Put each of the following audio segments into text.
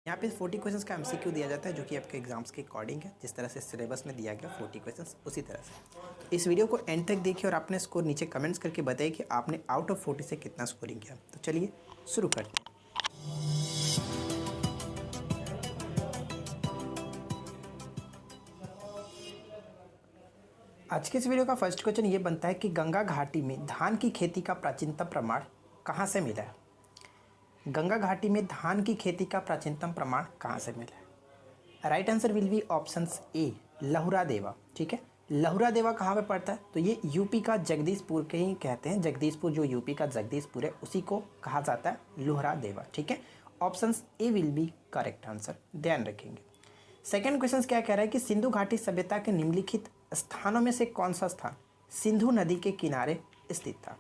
यहाँ पे 40 क्वेश्चंस का एमसीक्यू दिया जाता है जो कि आपके एग्जाम्स के अकॉर्डिंग है, जिस तरह से सिलेबस में दिया गया 40 क्वेश्चंस उसी तरह से। तो इस वीडियो को एंड तक देखिए और आपने स्कोर नीचे कमेंट्स करके बताइए कि आपने आउट ऑफ 40 से कितना स्कोरिंग किया। तो चलिए शुरू करते हैं। आज के इस वीडियो का फर्स्ट क्वेश्चन ये बनता है कि गंगा घाटी में धान की खेती का प्राचीनतम प्रमाण कहाँ से मिला है। गंगा घाटी में धान की खेती का प्राचीनतम प्रमाण कहाँ से मिला है। Right answer will be options A लहुरा देवा। ठीक है, लहुरा देवा कहाँ पे पड़ता है, तो ये यूपी का जगदीशपुर के ही कहते हैं। जगदीशपुर जो यूपी का जगदीशपुर है उसी को कहा जाता है लुहरा देवा। ठीक है, options A will be correct answer, ध्यान रखेंगे। सेकेंड क्वेश्चन क्या कह रहा है कि सिंधु घाटी सभ्यता के निम्नलिखित स्थानों में से कौन सा स्थान सिंधु नदी के किनारे स्थित था।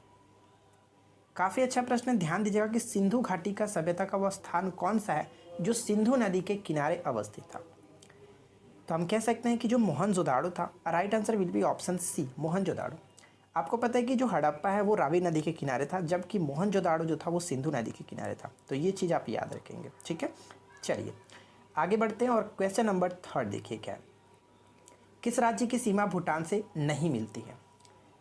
काफ़ी अच्छा प्रश्न है, ध्यान दीजिएगा कि सिंधु घाटी का सभ्यता का वह स्थान कौन सा है जो सिंधु नदी के किनारे अवस्थित था। तो हम कह सकते हैं कि जो मोहनजोदाड़ो था। Right answer will be option C Mohenjodaro. आपको पता है कि जो हड़प्पा है वो रावी नदी के किनारे था, जबकि मोहनजोदाड़ो जो था वो सिंधु नदी के किनारे था। तो ये चीज़ आप याद रखेंगे। ठीक है, चलिए आगे बढ़ते हैं और क्वेश्चन नंबर 3 देखिए क्या है। किस राज्य की सीमा भूटान से नहीं मिलती है,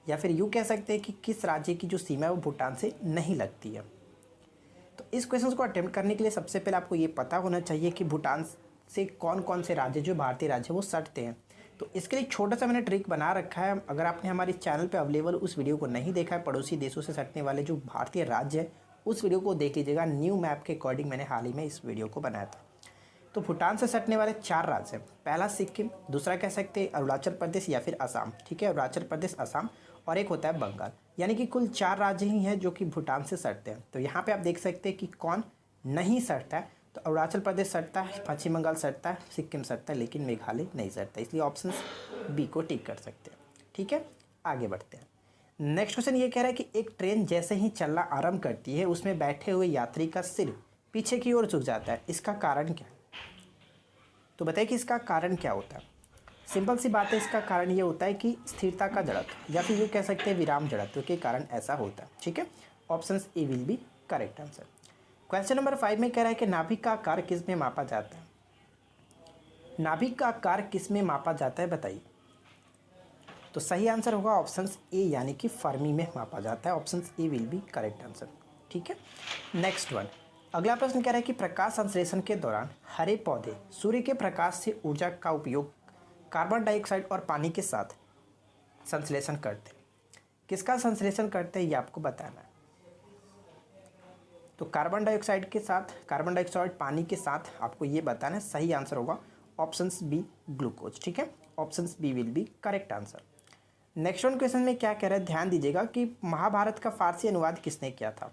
या फिर यूँ कह सकते हैं कि किस राज्य की जो सीमा है वो भूटान से नहीं लगती है। तो इस क्वेश्चन को अटेम्प्ट करने के लिए सबसे पहले आपको ये पता होना चाहिए कि भूटान से कौन कौन से राज्य जो भारतीय राज्य वो सटते हैं। तो इसके लिए छोटा सा मैंने ट्रिक बना रखा है। अगर आपने हमारे चैनल पे अवेलेबल उस वीडियो को नहीं देखा है, पड़ोसी देशों से सटने वाले जो भारतीय राज्य है, उस वीडियो को देख लीजिएगा। न्यू मैप के अकॉर्डिंग मैंने हाल ही में इस वीडियो को बनाया था। तो भूटान से सटने वाले 4 राज्य हैं। पहला सिक्किम, दूसरा कह सकते हैं अरुणाचल प्रदेश या फिर असम। ठीक है, अरुणाचल प्रदेश, असम, और एक होता है बंगाल। यानी कि कुल 4 राज्य ही हैं जो कि भूटान से सटते हैं। तो यहाँ पे आप देख सकते हैं कि कौन नहीं सटता है। तो अरुणाचल प्रदेश सटता है, पश्चिम बंगाल सटता है, सिक्किम सटता है, लेकिन मेघालय नहीं सटता। इसलिए ऑप्शन बी को टिक कर सकते हैं। ठीक है, आगे बढ़ते हैं। नेक्स्ट क्वेश्चन ये कह रहा है कि एक ट्रेन जैसे ही चलना आरंभ करती है उसमें बैठे हुए यात्री का सिर पीछे की ओर झुक जाता है। इसका कारण क्या है। तो बताइए कि इसका कारण क्या होता है। सिंपल सी बात है, इसका कारण ये होता है कि स्थिरता का जड़त्व, या फिर ये कह सकते हैं विराम जड़त्व के कारण ऐसा होता है। ठीक है, option A will be correct answer. Question number 5 में कह रहा है कि नाभिक का आकार किस में मापा जाता है। नाभिक का आकार किस में मापा जाता है बताइए। तो सही आंसर होगा ऑप्शन ए, यानी कि फर्मी में मापा जाता है। Option A will be correct answer. ठीक है, नेक्स्ट वन। अगला प्रश्न कह रहा है कि प्रकाश संश्लेषण के दौरान हरे पौधे सूर्य के प्रकाश से ऊर्जा का उपयोग कार्बन डाइऑक्साइड और पानी के साथ संश्लेषण करते हैं। किसका संश्लेषण करते हैं ये आपको बताना है। तो कार्बन डाइऑक्साइड के साथ, कार्बन डाइऑक्साइड पानी के साथ आपको ये बताना है। सही आंसर होगा ऑप्शन बी ग्लूकोज। ठीक है, option B will be correct answer. Next one question में क्या कह रहा है, ध्यान दीजिएगा कि महाभारत का फारसी अनुवाद किसने किया था।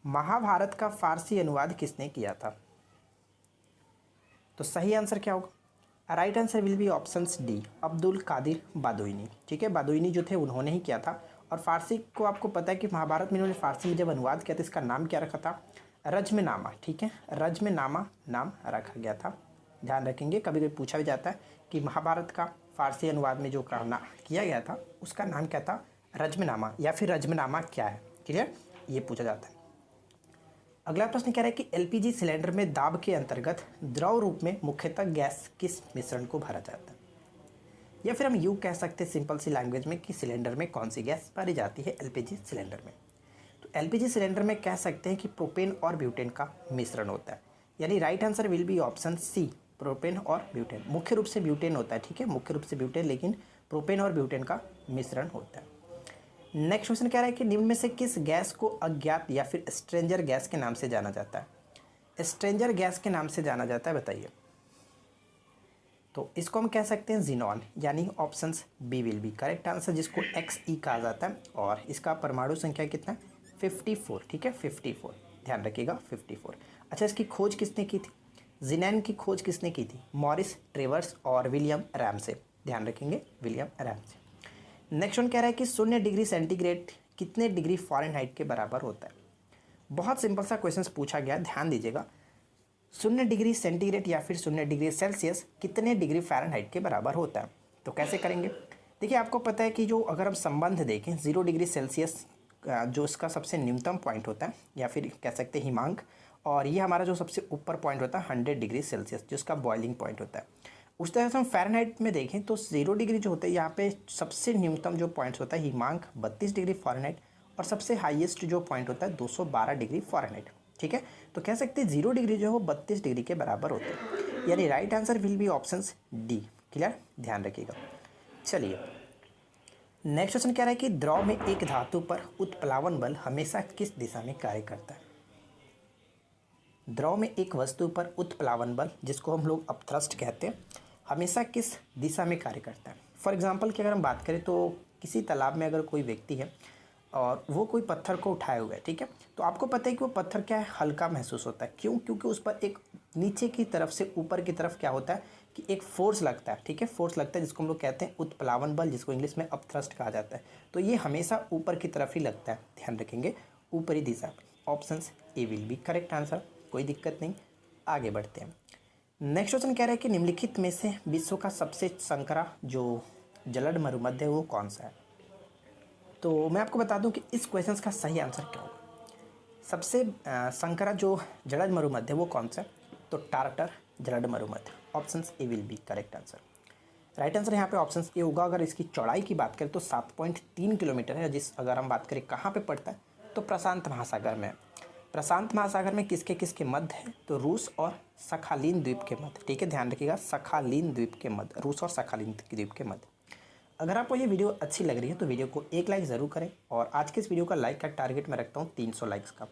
महाभारत का फारसी अनुवाद किसने किया था। तो सही आंसर क्या होगा। Right answer will be option D Abdul Qadir Badauni. ठीक है, बादुइनी जो थे उन्होंने ही किया था। और फारसी को आपको पता है कि महाभारत में इन्होंने फारसी में जब अनुवाद किया था, इसका नाम क्या रखा था, रज्मनामा। ठीक है, रज्मनामा नाम रखा गया था, ध्यान रखेंगे। कभी कभी पूछा भी जाता है कि महाभारत का फारसी अनुवाद में जो करना किया गया था उसका नाम क्या था, रज्मनामा, या फिर रज्मनामा क्या है। क्लियर, ये पूछा जाता है। अगला प्रश्न कह रहा है कि एलपीजी सिलेंडर में दाब के अंतर्गत द्रव रूप में मुख्यतः गैस किस मिश्रण को भरा जाता है। या फिर हम यूँ कह सकते हैं सिंपल सी लैंग्वेज में कि सिलेंडर में कौन सी गैस भरी जाती है एलपीजी सिलेंडर में। तो एलपीजी सिलेंडर में कह सकते हैं कि प्रोपेन और ब्यूटेन का मिश्रण होता है। यानी right answer will be option C propane और ब्यूटेन। मुख्य रूप से ब्यूटेन होता है। ठीक है, मुख्य रूप से ब्यूटेन, लेकिन प्रोपेन और ब्यूटेन का मिश्रण होता है। नेक्स्ट क्वेश्चन कह रहा है कि निम्न में से किस गैस को अज्ञात या फिर स्ट्रेंजर गैस के नाम से जाना जाता है। स्ट्रेंजर गैस के नाम से जाना जाता है, बताइए। तो इसको हम कह सकते हैं जिनॉन, यानी option B will be correct answer, जिसको XE कहा जाता है। और इसका परमाणु संख्या कितना है, 54। ठीक है, 54, ध्यान रखिएगा 54। अच्छा, इसकी खोज किसने की थी, जिनैन की खोज किसने की थी, मॉरिस ट्रेवर्स और विलियम रैमसे। ध्यान रखेंगे, विलियम रैमसे। नेक्स्ट वन कह रहा है कि 0 डिग्री सेंटीग्रेड कितने डिग्री फ़ारेनहाइट के बराबर होता है। बहुत सिंपल सा क्वेश्चन पूछा गया, ध्यान दीजिएगा। 0 डिग्री सेंटीग्रेड या फिर 0 डिग्री सेल्सियस कितने डिग्री फ़ारेनहाइट के बराबर होता है। तो कैसे करेंगे, देखिए आपको पता है कि जो अगर हम संबंध देखें 0 डिग्री सेल्सियस जो इसका सबसे न्यूनतम पॉइंट होता है, या फिर कह सकते हैं हिमांक, और ये हमारा जो सबसे ऊपर पॉइंट होता है 100 डिग्री सेल्सियस, जिसका बॉइलिंग पॉइंट होता है। उस तरह से हम फ़ारेनहाइट में देखें तो 0 डिग्री जो होता है यहाँ पे सबसे न्यूनतम जो पॉइंट्स होता है हिमांक 32 डिग्री फ़ारेनहाइट, और सबसे हाईएस्ट जो पॉइंट होता है 212 डिग्री फ़ारेनहाइट। ठीक है, तो कह सकते हैं 0 डिग्री जो है वो 32 डिग्री के बराबर होता है, यानी right answer will be options D. Clear, ध्यान रखिएगा। चलिए नेक्स्ट क्वेश्चन कह रहा है कि द्रव में एक धातु पर उत्प्लावन बल हमेशा किस दिशा में कार्य करता है। द्रव में एक वस्तु पर उत्प्लावन बल, जिसको हम लोग अपथ्रस्ट कहते हैं, हमेशा किस दिशा में कार्य करता है। फॉर एग्जांपल की अगर हम बात करें तो किसी तालाब में अगर कोई व्यक्ति है और वो कोई पत्थर को उठाए हुए है, ठीक है, तो आपको पता है कि वो पत्थर क्या है, हल्का महसूस होता है। क्यों? क्योंकि उस पर एक नीचे की तरफ से ऊपर की तरफ क्या होता है कि एक फोर्स लगता है। ठीक है, फोर्स लगता है जिसको हम लोग कहते हैं उत्प्लावन बल, जिसको इंग्लिश में अपथ्रस्ट कहा जाता है। तो ये हमेशा ऊपर की तरफ ही लगता है, ध्यान रखेंगे, ऊपरी दिशा। Option A will be correct answer, कोई दिक्कत नहीं। आगे बढ़ते हैं। नेक्स्ट क्वेश्चन कह रहा है कि निम्नलिखित में से विश्व का सबसे संकरा जो जलद मरुमध्य है वो कौन सा है। तो मैं आपको बता दूं कि इस क्वेश्चन का सही आंसर क्या होगा। सबसे संकरा जो जलद मरुमध्य है वो कौन सा है, तो टार्टर जलद मरुमध्य। Option A will be correct answer. Right answer यहाँ पे ऑप्शन ए होगा। अगर इसकी चौड़ाई की बात करें तो 7.3 किलोमीटर है, जिस अगर हम बात करें कहाँ पे पड़ता है तो प्रशांत महासागर में। प्रशांत महासागर में किसके किसके मध्य है, तो रूस और सखालीन द्वीप के मध्य। ठीक है, ध्यान रखिएगा, सखालीन द्वीप के मध्य, रूस और सखालीन द्वीप के मध्य। अगर आपको ये वीडियो अच्छी लग रही है तो वीडियो को एक लाइक ज़रूर करें, और आज के इस वीडियो का लाइक का टारगेट मैं रखता हूँ 300 लाइक्स का,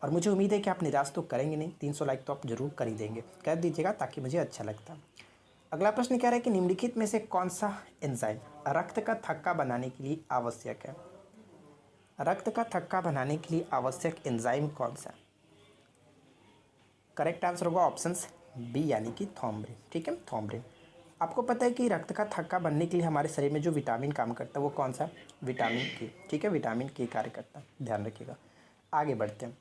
और मुझे उम्मीद है कि आप निराश तो करेंगे नहीं, 300 लाइक तो आप जरूर कर ही देंगे, कर दीजिएगा ताकि मुझे अच्छा लगता। अगला प्रश्न क्या है कि निम्नलिखित में से कौन सा एंजाइम रक्त का थक्का बनाने के लिए आवश्यक है। रक्त का थक्का बनाने के लिए आवश्यक एंजाइम कौन सा है। करेक्ट आंसर होगा ऑप्शन बी, यानी कि थ्रोम्बिन। ठीक है, थ्रोम्बिन। आपको पता है कि रक्त का थक्का बनने के लिए हमारे शरीर में जो विटामिन काम करता है वो कौन सा, विटामिन के। ठीक है, विटामिन के कार्य करता है, ध्यान रखिएगा। आगे बढ़ते हैं।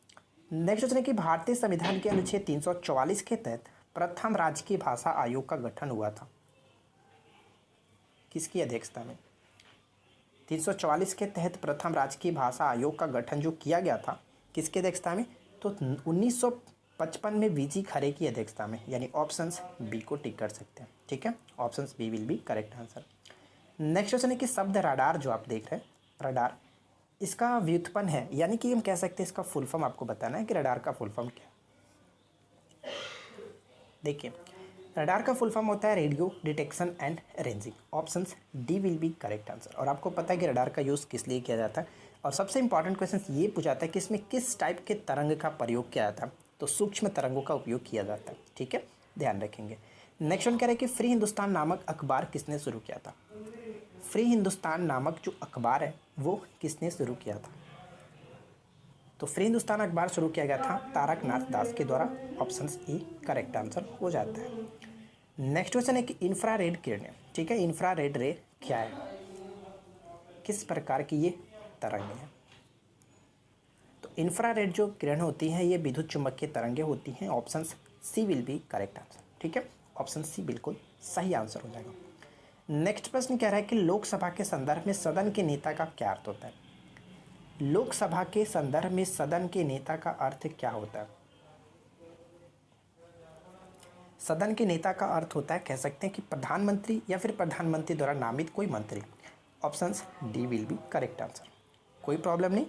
नेक्स्ट क्वेश्चन है कि भारतीय संविधान के अनुच्छेद 344 के तहत प्रथम राजकीय भाषा आयोग का गठन हुआ था, किसकी अध्यक्षता में। 344 के तहत प्रथम राजकीय भाषा आयोग का गठन जो किया गया था, किसकी अध्यक्षता में, तो 1955 में वीजी खरे की अध्यक्षता में, यानी ऑप्शन बी को टिक कर सकते हैं। ठीक है, option B will be correct answer. Next question है कि शब्द रडार जो आप देख रहे हैं, रडार, इसका व्युत्पन्न है, यानी कि हम कह सकते हैं इसका फुल फॉर्म आपको बताना है कि रडार का फुल फॉर्म क्या है। देखिए, रडार का फुल फॉर्म होता है radio detection and ranging. Option D will be correct answer. और आपको पता है कि रडार का यूज़ किस लिए किया जाता है, और सबसे इंपॉर्टेंट क्वेश्चन ये पूछा जाता है कि इसमें किस टाइप के तरंग का प्रयोग किया जाता है, तो सूक्ष्म तरंगों का उपयोग किया जाता है। ठीक है, ध्यान रखेंगे। नेक्स्ट वन कह रहे हैं कि फ्री हिंदुस्तान नामक अखबार किसने शुरू किया था। फ्री हिंदुस्तान नामक जो अखबार है वो किसने शुरू किया था, तो फ्री हिंदुस्तान अखबार शुरू किया गया था तारकनाथ दास के द्वारा। ऑप्शन ई करेक्ट आंसर हो जाता है। नेक्स्ट क्वेश्चन है कि इंफ्रारेड किरणें, ठीक है, इंफ्रारेड रे क्या है, किस प्रकार की ये तरंगें हैं। तो इंफ्रारेड जो किरण होती हैं ये विद्युत चुम्बकीय तरंगें होती हैं। Option C will be correct answer. ठीक है, ऑप्शन सी बिल्कुल सही आंसर हो जाएगा। नेक्स्ट प्रश्न कह रहा है कि लोकसभा के संदर्भ में सदन के नेता का क्या अर्थ होता है। लोकसभा के संदर्भ में सदन के नेता का अर्थ क्या होता है। सदन के नेता का अर्थ होता है, कह सकते हैं कि प्रधानमंत्री या फिर प्रधानमंत्री द्वारा नामित कोई मंत्री। Option D will be correct answer, कोई प्रॉब्लम नहीं।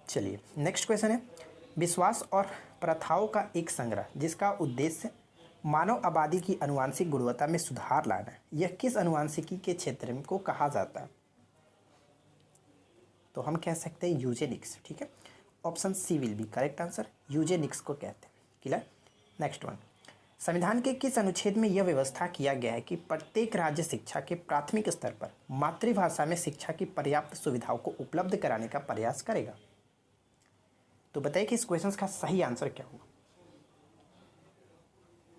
चलिए नेक्स्ट क्वेश्चन है, विश्वास और प्रथाओं का एक संग्रह जिसका उद्देश्य मानव आबादी की आनुवंशिक गुणवत्ता में सुधार लाना है, यह किस आनुवंशिकी के क्षेत्र में को कहा जाता है, तो हम कह सकते हैं यूजेनिक्स। ठीक है, option C will be correct answer, eugenics को कहते हैं। क्लियर। नेक्स्ट वन, संविधान के किस अनुच्छेद में यह व्यवस्था किया गया है कि प्रत्येक राज्य शिक्षा के प्राथमिक स्तर पर मातृभाषा में शिक्षा की पर्याप्त सुविधाओं को उपलब्ध कराने का प्रयास करेगा। तो बताइए कि इस क्वेश्चन का सही आंसर क्या होगा।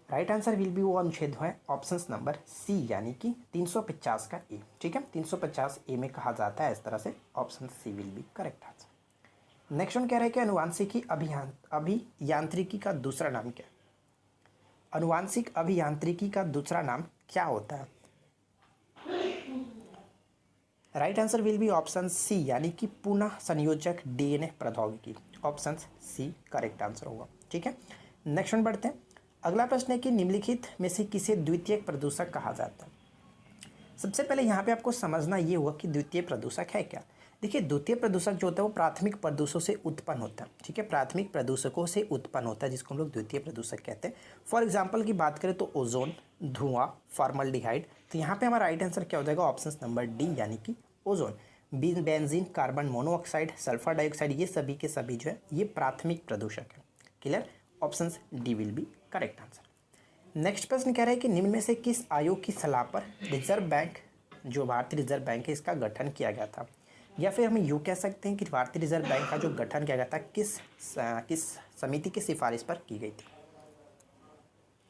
राइट आंसर विल बी वो अनुच्छेद है ऑप्शन नंबर सी, यानी कि 350 का ए। ठीक है, 350 ए में कहा जाता है इस तरह से। Option C will be correct answer. Next one कह रहे हैं कि अनुवांशिकी अभियांत्रिकी का दूसरा नाम क्या है। अनुवांशिक अभियांत्रिकी का दूसरा नाम क्या होता है। Right answer will be option C, यानी कि पुनः संयोजक डीएनए प्रौद्योगिकी। ऑप्शन सी करेक्ट आंसर होगा। ठीक है, नेक्स्ट वन बढ़ते हैं। अगला प्रश्न है कि निम्नलिखित में से किसे द्वितीयक प्रदूषक कहा जाता है। सबसे पहले यहाँ पे आपको समझना ये हुआ कि द्वितीय प्रदूषक है क्या। देखिए, द्वितीय प्रदूषक जो होता है वो प्राथमिक प्रदूषकों से उत्पन्न होता है। ठीक है, प्राथमिक प्रदूषकों से उत्पन्न होता है जिसको हम लोग द्वितीय प्रदूषक कहते हैं। फॉर एग्जाम्पल की बात करें तो ओजोन, धुआं, फॉर्मल्डिहाइड। तो यहाँ पे हमारा राइट आंसर क्या हो जाएगा, ऑप्शन नंबर डी यानी कि ozone. Benzene, carbon monoxide, sulphur dioxide, ये सभी के सभी जो है ये प्राथमिक प्रदूषक है। Clear, option D will be correct answer. Next प्रश्न कह रहा है कि निम्न में से किस आयोग की सलाह पर रिजर्व बैंक, जो भारतीय रिजर्व बैंक है, इसका गठन किया गया था। या फिर हम यूँ कह सकते हैं कि भारतीय रिजर्व बैंक का जो गठन किया गया था किस समिति की सिफारिश पर की गई थी।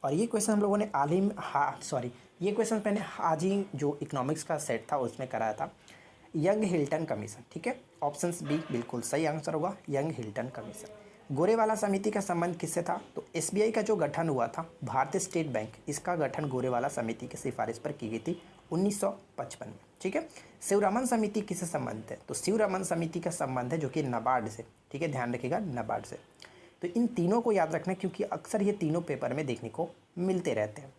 और ये क्वेश्चन हम लोगों ने ये क्वेश्चन मैंने आज ही जो इकोनॉमिक्स का सेट था उसमें कराया था, यंग हिल्टन कमीशन। ठीक है, ऑप्शन बी बिल्कुल सही आंसर होगा, यंग हिल्टन कमीशन। गोरेवाला समिति का संबंध किससे था, तो एसबीआई का जो गठन हुआ था, भारतीय स्टेट बैंक, इसका गठन गोरेवाला समिति की सिफारिश पर की गई थी 1955 में। ठीक है, शिवरमन समिति किससे संबंधित है, तो शिवरमन समिति का संबंध है जो कि नाबार्ड से। ठीक है, ध्यान रखिएगा, नाबार्ड से। तो इन तीनों को याद रखना क्योंकि अक्सर ये तीनों पेपर में देखने को मिलते रहते हैं।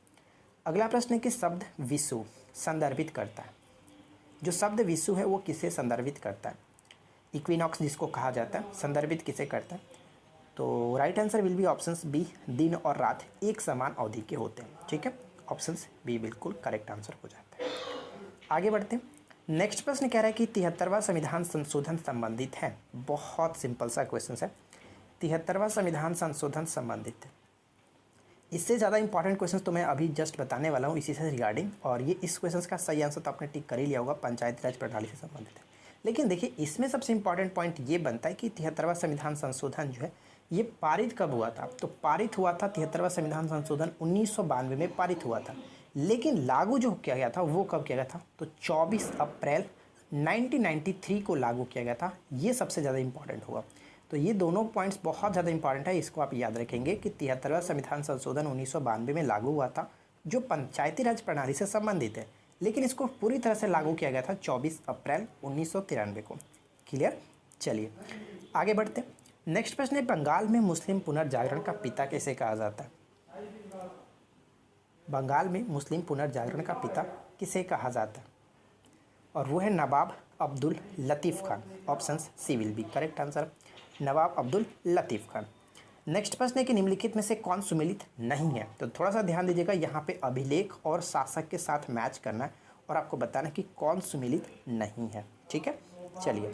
अगला प्रश्न है कि शब्द विषु संदर्भित करता है। जो शब्द विषु है वो किसे संदर्भित करता है, इक्विनॉक्स जिसको कहा जाता है, संदर्भित किसे करता है, तो right answer will be options B, दिन और रात एक समान अवधि के होते हैं। ठीक है, ऑप्शंस बी बिल्कुल करेक्ट आंसर हो जाता है। आगे बढ़ते हैं। नेक्स्ट प्रश्न कह रहा है कि 73वां संविधान संशोधन संबंधित है। बहुत सिंपल सा क्वेश्चन है, 73वां संविधान संशोधन संबंधित है। इससे ज़्यादा इंपॉर्टेंट क्वेश्चन तो मैं अभी जस्ट बताने वाला हूँ इसी से रिगार्डिंग, और ये इस क्वेश्चन का सही आंसर तो आपने टिक कर ही लिया होगा, पंचायती राज प्रणाली से संबंधित है। लेकिन देखिए, इसमें सबसे इंपॉर्टेंट पॉइंट ये बनता है कि 73वां संविधान संशोधन जो है ये पारित कब हुआ था, तो पारित हुआ था 73वां संविधान संशोधन 1992 में पारित हुआ था। लेकिन लागू जो किया गया था वो कब किया गया था, तो 24 अप्रैल 1993 को लागू किया गया था। ये सबसे ज़्यादा इंपॉर्टेंट हुआ। तो ये दोनों पॉइंट्स बहुत ज़्यादा इंपॉर्टेंट है, इसको आप याद रखेंगे कि 73वां संविधान संशोधन 1992 में लागू हुआ था जो पंचायती राज प्रणाली से संबंधित है, लेकिन इसको पूरी तरह से लागू किया गया था 24 अप्रैल 1993 को। क्लियर, चलिए आगे बढ़ते हैं। नेक्स्ट प्रश्न है, बंगाल में मुस्लिम पुनर्जागरण का पिता कैसे कहा जाता है। बंगाल में मुस्लिम पुनर्जागरण का पिता किसे कहा जाता है, और वो है Nawab Abdul Latif Khan. Option C will be correct answer, Nawab Abdul Latif Khan. Next प्रश्न है कि निम्नलिखित में से कौन सुमेलित नहीं है, तो थोड़ा सा ध्यान दीजिएगा, यहाँ पे अभिलेख और शासक के साथ मैच करना है और आपको बताना है कि कौन सुमेलित नहीं है। ठीक है, चलिए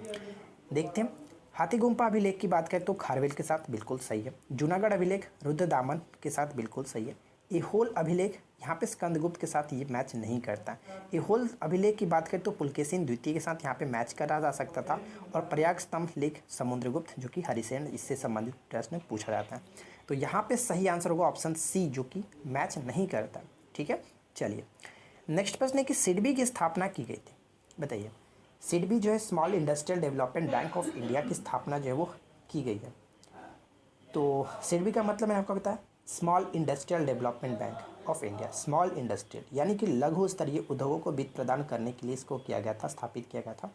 देखते हैं। हाथीगुम्पा अभिलेख की बात करें तो खारवेल के साथ बिल्कुल सही है। जूनागढ़ अभिलेख रुद्रदामन के साथ बिल्कुल सही है। एहोल अभिलेख यहाँ पे स्कंदगुप्त के साथ ये मैच नहीं करता। एहोल अभिलेख की बात करें तो पुलकेशिन द्वितीय के साथ यहाँ पे मैच करा जा सकता था, और प्रयाग स्तंभ लेख समुद्रगुप्त जो कि हरिसेन, इससे संबंधित प्रश्न पूछा जाता है। तो यहाँ पे सही आंसर होगा ऑप्शन सी जो कि मैच नहीं करता। ठीक है, चलिए नेक्स्ट प्रश्न है कि सिडबी की स्थापना की गई थी, बताइए। सिडबी जो है small industrial development bank of India की स्थापना जो है वो की गई है। तो सिडबी का मतलब मैंने आपको बताया, small industrial development bank of India. Small industrial यानी कि लघु स्तरीय उद्योगों को वित्त प्रदान करने के लिए इसको किया गया था, स्थापित किया गया था।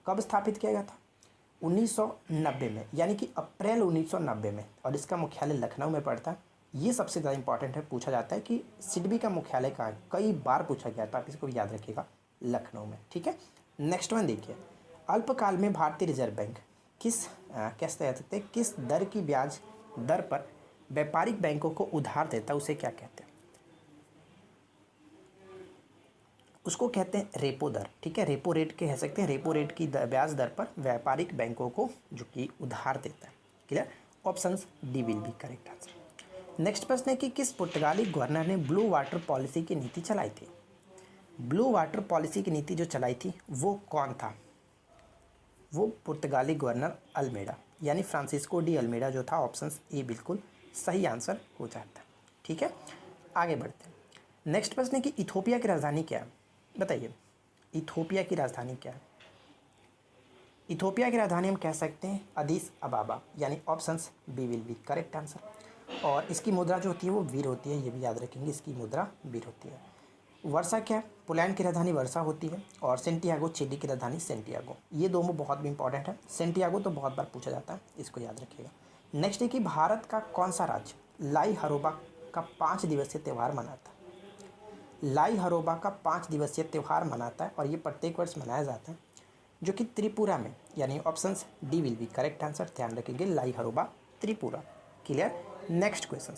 कब स्थापित किया गया था, 1990 में, यानी कि अप्रैल 1990 में, और इसका मुख्यालय लखनऊ में पड़ता है। ये सबसे ज़्यादा इंपॉर्टेंट है, पूछा जाता है कि सिडबी का मुख्यालय कहाँ है, कई बार पूछा गया था, आप इसको याद रखिएगा, लखनऊ में। ठीक है, नेक्स्ट वन देखिए। अल्पकाल में भारतीय रिजर्व बैंक कैसे कह सकते हैं, किस दर की ब्याज दर पर व्यापारिक बैंकों को उधार देता है, उसे क्या कहते हैं, उसको कहते हैं रेपो दर। ठीक है, रेपो रेट कह सकते हैं, रेपो रेट की ब्याज दर पर व्यापारिक बैंकों को जो कि उधार देता है। Clear, option D will be correct answer. Next प्रश्न है कि किस पुर्तगाली गवर्नर ने ब्लू वाटर पॉलिसी की नीति चलाई थी। ब्लू वाटर पॉलिसी की नीति जो चलाई थी वो कौन था, वो पुर्तगाली गवर्नर अल्मेडा यानी फ्रांसिस्को डी अल्मेडा जो था। ऑप्शन ए बिल्कुल सही आंसर हो जाता है। ठीक है, आगे बढ़ते हैं। नेक्स्ट प्रश्न है कि इथोपिया की राजधानी क्या है, बताइए। इथोपिया की राजधानी क्या है, इथोपिया की राजधानी हम कह सकते हैं अदीस अबाबा, यानी option B will be correct answer. और इसकी मुद्रा जो होती है वो वीर होती है, ये भी याद रखेंगे, इसकी मुद्रा वीर होती है। वर्षा क्या है, पोलैंड की राजधानी वर्षा होती है, और सेंटियागो चिली की राजधानी सेंटियागो। ये दोनों बहुत भी इंपॉर्टेंट है, सेंटियागो तो बहुत बार पूछा जाता है, इसको याद रखिएगा। नेक्स्ट है कि भारत का कौन सा राज्य लाई हरोबा का 5 दिवसीय त्यौहार मनाता है? लाई हरोबा का 5 दिवसीय त्यौहार मनाता है और ये प्रत्येक वर्ष मनाया जाता है, जो कि त्रिपुरा में, यानी options D will be correct answer. ध्यान रखेंगे, लाई हरोबा Tripura. Clear. Next question,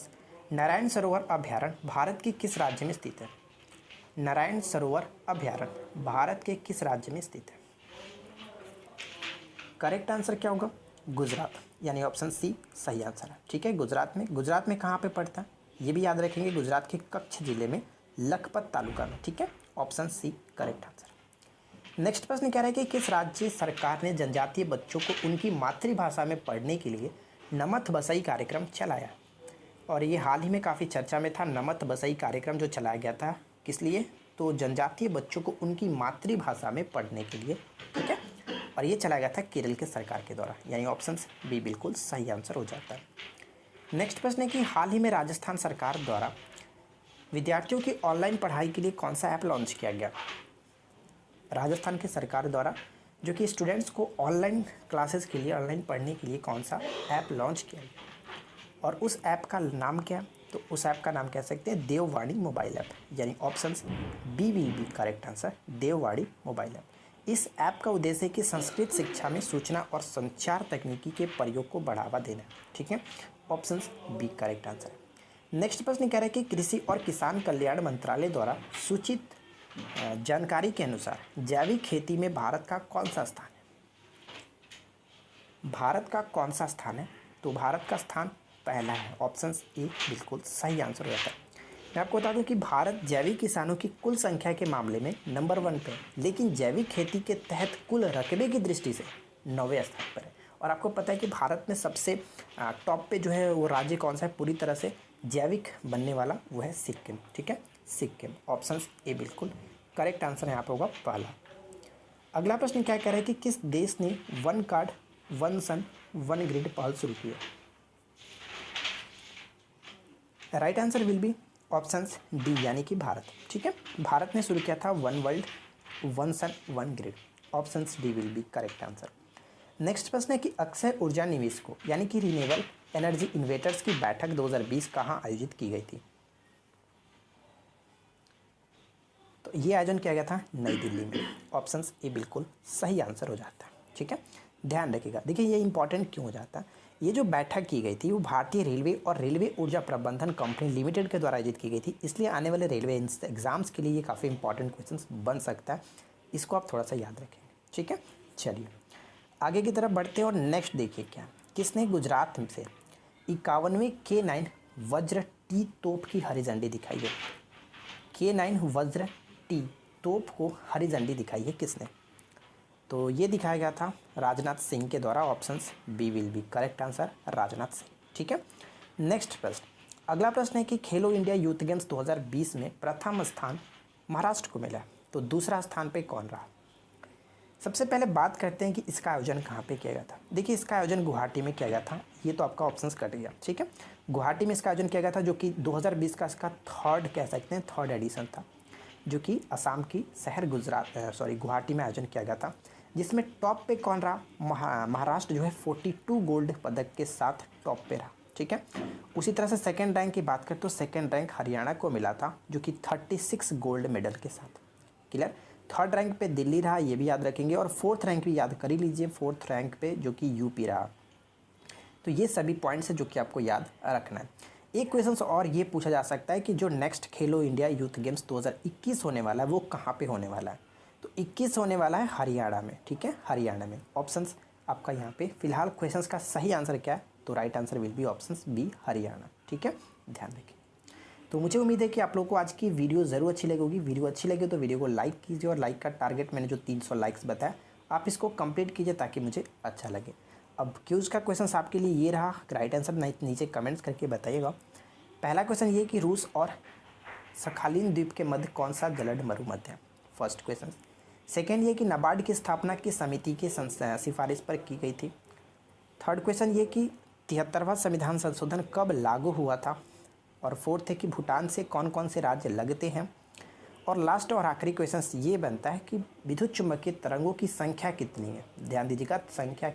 Narayan Sarovar अभ्यारण्य भारत के किस राज्य में स्थित है? नारायण सरोवर अभ्यारण्य भारत के किस राज्य में स्थित है? करेक्ट आंसर क्या होगा? गुजरात, यानी ऑप्शन सी सही आंसर है। ठीक है, गुजरात में कहाँ पे पड़ता है ये भी याद रखेंगे, गुजरात के कच्छ जिले में, लखपत तालुका में। ठीक है, option C correct answer. Next प्रश्न कह रहा है कि किस राज्य सरकार ने जनजातीय बच्चों को उनकी मातृभाषा में पढ़ने के लिए नमथ बसई कार्यक्रम चलाया? और ये हाल ही में काफ़ी चर्चा में था। नमथ बसई कार्यक्रम जो चलाया गया था, किस लिए? तो जनजातीय बच्चों को उनकी मातृभाषा में पढ़ने के लिए। ठीक है, और ये चलाया गया था केरल के सरकार के द्वारा, यानी ऑप्शन बी बिल्कुल सही आंसर हो जाता है। नेक्स्ट प्रश्न है कि हाल ही में राजस्थान सरकार द्वारा विद्यार्थियों की ऑनलाइन पढ़ाई के लिए कौन सा ऐप लॉन्च किया गया? राजस्थान की सरकार द्वारा जो कि स्टूडेंट्स को ऑनलाइन क्लासेस के लिए, ऑनलाइन पढ़ने के लिए कौन सा ऐप लॉन्च किया गया, और उस ऐप का नाम क्या? तो उस ऐप का नाम कह सकते हैं देववाणी मोबाइल ऐप, यानी option B will be correct answer, Devvani mobile app. इस ऐप का उद्देश्य है कि संस्कृत शिक्षा में सूचना और संचार तकनीकी के प्रयोग को बढ़ावा देना। ठीक है, ऑप्शन बी करेक्ट आंसर है। नेक्स्ट प्रश्न कह रहा है कि कृषि और किसान कल्याण मंत्रालय द्वारा सूचित जानकारी के अनुसार जैविक खेती में भारत का कौन सा स्थान है? भारत का कौन सा स्थान है? तो भारत का स्थान पहला है, ऑप्शन ए बिल्कुल सही आंसर हो जाता है। मैं आपको बता दूं कि भारत जैविक किसानों की कुल संख्या के मामले में नंबर 1 पे है, लेकिन जैविक खेती के तहत कुल रकबे की दृष्टि से 9वें स्थान पर है। और आपको पता है कि भारत में सबसे टॉप पे जो है वो राज्य कौन सा है पूरी तरह से जैविक बनने वाला? वो है सिक्किम। ठीक है, सिक्किम, ऑप्शन ए बिल्कुल करेक्ट आंसर यहाँ पर होगा पहला। अगला प्रश्न क्या कह रहा है कि किस देश ने one card one sun one grid पहल शुरू की है? Right answer will be option D, यानी कि भारत। ठीक है, भारत ने शुरू किया था one world one sun one grid, option D will be correct answer. Next प्रश्न है कि अक्षय ऊर्जा निवेशकों यानी कि रिन्यूएबल एनर्जी इन्वेटर्स की बैठक 2020 कहाँ आयोजित की गई थी? तो ये आयोजन किया गया था नई दिल्ली में, ऑप्शन ए बिल्कुल सही आंसर हो जाता है। ठीक है, ध्यान रखिएगा। देखिए ये इंपॉर्टेंट क्यों हो जाता है, ये जो बैठक की गई थी वो भारतीय रेलवे और रेलवे ऊर्जा प्रबंधन कंपनी लिमिटेड के द्वारा आयोजित की गई थी, इसलिए आने वाले रेलवे एग्जाम्स के लिए ये काफ़ी इंपॉर्टेंट क्वेश्चन बन सकता है, इसको आप थोड़ा सा याद रखेंगे। ठीक है, चलिए आगे की तरफ बढ़ते हैं और नेक्स्ट देखिए क्या, किसने गुजरात से 51वें K9 वज्र टी तोप की हरी झंडी दिखाई है? K9 वज्र टी तोप को हरी झंडी दिखाई है किसने? तो ये दिखाया गया था राजनाथ सिंह के द्वारा, option B will be correct answer, Rajnath Singh. ठीक है, नेक्स्ट प्रश्न, अगला प्रश्न है कि खेलो इंडिया यूथ गेम्स 2020 में प्रथम स्थान महाराष्ट्र को मिला, तो दूसरा स्थान पे कौन रहा? सबसे पहले बात करते हैं कि इसका आयोजन कहाँ पे किया गया था। देखिए इसका आयोजन गुवाहाटी में किया गया था, ये तो आपका ऑप्शंस कट गया। ठीक है, गुवाहाटी में इसका आयोजन किया गया था, जो कि 2020 का इसका थर्ड कह सकते हैं, थर्ड एडिशन था, जो कि असम की शहर गुवाहाटी में आयोजन किया गया था, जिसमें टॉप पे कौन रहा? महाराष्ट्र जो है 42 गोल्ड पदक के साथ टॉप पे रहा। ठीक है, उसी तरह से सेकंड रैंक की बात करें तो सेकंड रैंक हरियाणा को मिला था, जो कि 36 गोल्ड मेडल के साथ। क्लियर, थर्ड रैंक पे दिल्ली रहा, ये भी याद रखेंगे, और फोर्थ रैंक भी याद कर ही लीजिए, फोर्थ रैंक पे जो कि यूपी रहा। तो ये सभी पॉइंट्स है जो कि आपको याद रखना है। एक क्वेश्चन और ये पूछा जा सकता है कि जो नेक्स्ट खेलो इंडिया यूथ गेम्स 2021 होने वाला है वो कहाँ पे होने वाला है? तो 21 होने वाला है हरियाणा में। ठीक है, हरियाणा में। ऑप्शंस आपका यहाँ पे फिलहाल क्वेश्चंस का सही आंसर क्या है? तो right answer will be options B, Haryana. ठीक है, ध्यान रखिए। तो मुझे उम्मीद है कि आप लोगों को आज की वीडियो ज़रूर अच्छी लगी होगी। वीडियो अच्छी लगे तो वीडियो को लाइक कीजिए, और लाइक का टारगेट मैंने जो 300 लाइक्स बताया आप इसको कंप्लीट कीजिए ताकि मुझे अच्छा लगे। अब क्यूज़ का क्वेश्चन आपके लिए ये रहा, राइट आंसर नीचे कमेंट्स करके बताइएगा। पहला क्वेश्चन ये कि रूस और सखालिन द्वीप के मध्य कौन सा जलद मरुमध्य है? First question. सेकेंड ये कि नाबार्ड की स्थापना किस समिति की सिफारिश पर की गई थी? थर्ड क्वेश्चन ये कि 73वां संविधान संशोधन कब लागू हुआ था? और फोर्थ है कि भूटान से कौन कौन से राज्य लगते हैं? और लास्ट और आखिरी क्वेश्चन ये बनता है कि विद्युत चुम्बकीय तरंगों की संख्या कितनी है? ध्यान दीजिएगा, संख्या